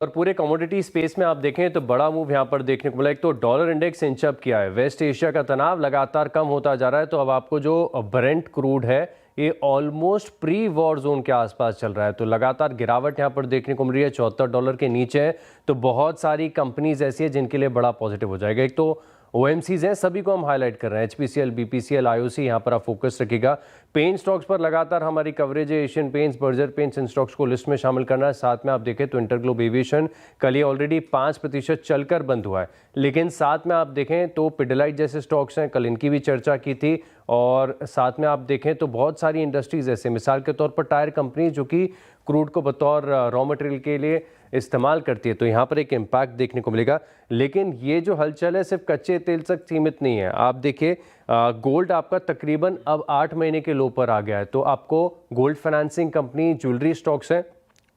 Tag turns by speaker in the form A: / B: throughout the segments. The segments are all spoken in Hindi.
A: और पूरे कमोडिटी स्पेस में आप देखें तो बड़ा मूव यहाँ पर देखने को मिला। एक तो डॉलर इंडेक्स इंच अप किया है, वेस्ट एशिया का तनाव लगातार कम होता जा रहा है। तो अब आपको जो ब्रेंट क्रूड है ये ऑलमोस्ट प्री वॉर जोन के आसपास चल रहा है। तो लगातार गिरावट यहाँ पर देखने को मिल रही है, $74 के नीचे है। तो बहुत सारी कंपनीज ऐसी है जिनके लिए बड़ा पॉजिटिव हो जाएगा। एक तो ओएमसीज हैं, सभी को हम हाईलाइट कर रहे हैं, एचपीसीएल, बीपीसीएल, आईओसी, यहाँ पर आप फोकस रखिएगा। पेंट स्टॉक्स पर लगातार हमारी कवरेज है, एशियन पेंट्स, बर्जर पेंट्स, इन स्टॉक्स को लिस्ट में शामिल करना है। साथ में आप देखें तो इंटरग्लोब एविएशन कल ये ऑलरेडी 5% चलकर बंद हुआ है, लेकिन साथ में आप देखें तो पिडिलाइट जैसे स्टॉक्स हैं, कल इनकी भी चर्चा की थी। और साथ में आप देखें तो बहुत सारी इंडस्ट्रीज ऐसे, मिसाल के तौर पर टायर कंपनी जो कि क्रूड को बतौर रॉ मटेरियल के लिए इस्तेमाल करती है, तो यहाँ पर एक इम्पैक्ट देखने को मिलेगा। लेकिन ये जो हलचल है सिर्फ कच्चे तेल तक सीमित नहीं है। आप देखिए गोल्ड आपका तकरीबन अब 8 महीने के लो पर आ गया है। तो आपको gold financing company, jewellery stocks हैं,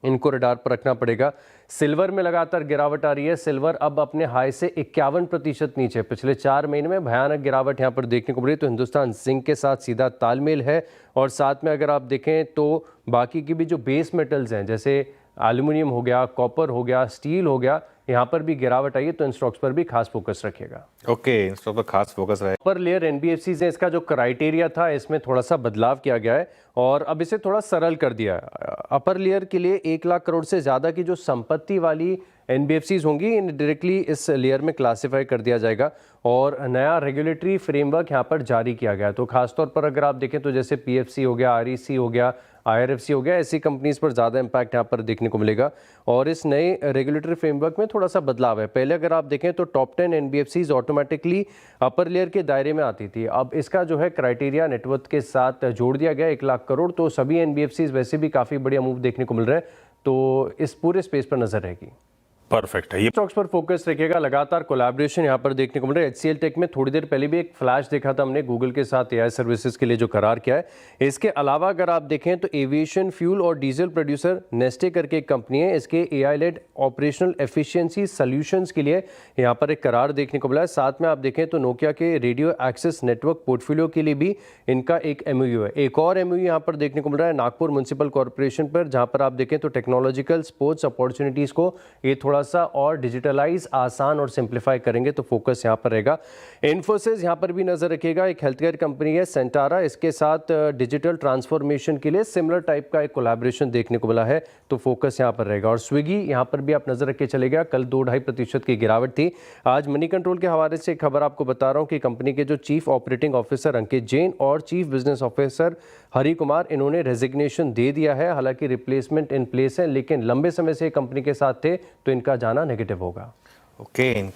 A: इनको रडार पर रखना पड़ेगा। सिल्वर में लगातार गिरावट आ रही है। सिल्वर अब अपने हाई से 51% नीचे, पिछले 4 महीने में भयानक गिरावट यहाँ पर देखने को मिली। तो हिंदुस्तान जिंक के साथ सीधा तालमेल है। और साथ में अगर आप देखें तो बाकी की भी जो बेस मेटल्स हैं, जैसे एल्यूमिनियम हो गया, कॉपर हो गया, स्टील हो गया, यहाँ पर भी गिरावट आई है। तो इन स्टॉक्स पर भी खास फोकस रखिएगा।
B: ओके, इन स्टॉक पर खास फोकस रहे।
A: अपर लेयर एनबीएफसी है, इसका जो क्राइटेरिया था इसमें थोड़ा सा बदलाव किया गया है और अब इसे थोड़ा सरल कर दिया है। अपर लेयर के लिए 1 लाख करोड़ से ज़्यादा की जो संपत्ति वाली एनबीएफसीज होंगी, इन डायरेक्टली इस लेयर में क्लासिफाई कर दिया जाएगा। और नया रेगुलेटरी फ्रेमवर्क यहाँ पर जारी किया गया है। तो खासतौर पर अगर आप देखें तो जैसे पीएफसी हो गया, आरईसी हो गया, आईआरएफसी हो गया, ऐसी कंपनीज पर ज़्यादा इम्पैक्ट यहाँ पर देखने को मिलेगा। और इस नए रेगुलेटरी फ्रेमवर्क में थोड़ा सा बदलाव है। पहले अगर आप देखें तो top 10 NBFCs automatically upper layer के दायरे में आती थी। अब इसका जो है क्राइटेरिया नेटवर्थ के साथ जोड़ दिया गया, 1 लाख करोड़। तो सभी एनबीएफसीज वैसे भी काफ़ी बढ़िया मूव देखने को मिल रहा है। तो इस पूरे स्पेस पर नजर रहेगी।
B: परफेक्ट है। ये
A: स्टॉक्स पर फोकस रखिएगा। लगातार कोलैबोरेशन यहाँ पर देखने को मिल रहा है। एचसीएल टेक में थोड़ी देर पहले भी एक फ्लैश देखा था हमने, गूगल के साथ एआई सर्विसेज के लिए जो करार किया है। इसके अलावा अगर आप देखें तो एविएशन फ्यूल और डीजल प्रोड्यूसर नेस्टे करके एक कंपनी है, इसके AI led operational efficiency solutions के लिए यहाँ पर एक करार देखने को मिला है। साथ में आप देखें तो नोकिया के रेडियो एक्सेस नेटवर्क पोर्टफोलियो के लिए भी इनका एक एमओयू है। एक और एमओयू यहाँ पर देखने को मिल रहा है नागपुर म्युनिसिपल कॉर्पोरेशन पर, जहाँ पर आप देखें तो टेक्नोलॉजिकल स्पोर्ट्स अपॉर्चुनिटीज को ये थोड़ा सा और डिजिटलाइज, आसान और सिंप्लीफाई करेंगे। तो फोकस यहाँ पर रहेगा। इन्फोसिस यहाँ पर भी नजर रखिएगा, एक हेल्थ केयर कंपनी है सेंटारा, इसके साथ डिजिटल ट्रांसफॉर्मेशन के लिए सिमिलर टाइप का एक कोलैबोरेशन देखने को मिला है। तो फोकस यहाँ पर रहेगा। और स्विगी यहाँ पर भी आप नजर रख के चलेगा, कल 2-2.5% की गिरावट थी। आज मनी कंट्रोल के हवाले से खबर आपको बता रहा हूँ कि कंपनी के जो चीफ ऑपरेटिंग ऑफिसर अंकित जैन और chief business officer Hari Kumar, इन्होंने रेजिग्नेशन दे दिया है। हालांकि रिप्लेसमेंट इन प्लेस है, लेकिन लंबे समय से कंपनी के साथ थे तो इनका जाना नेगेटिव होगा।
B: ओके।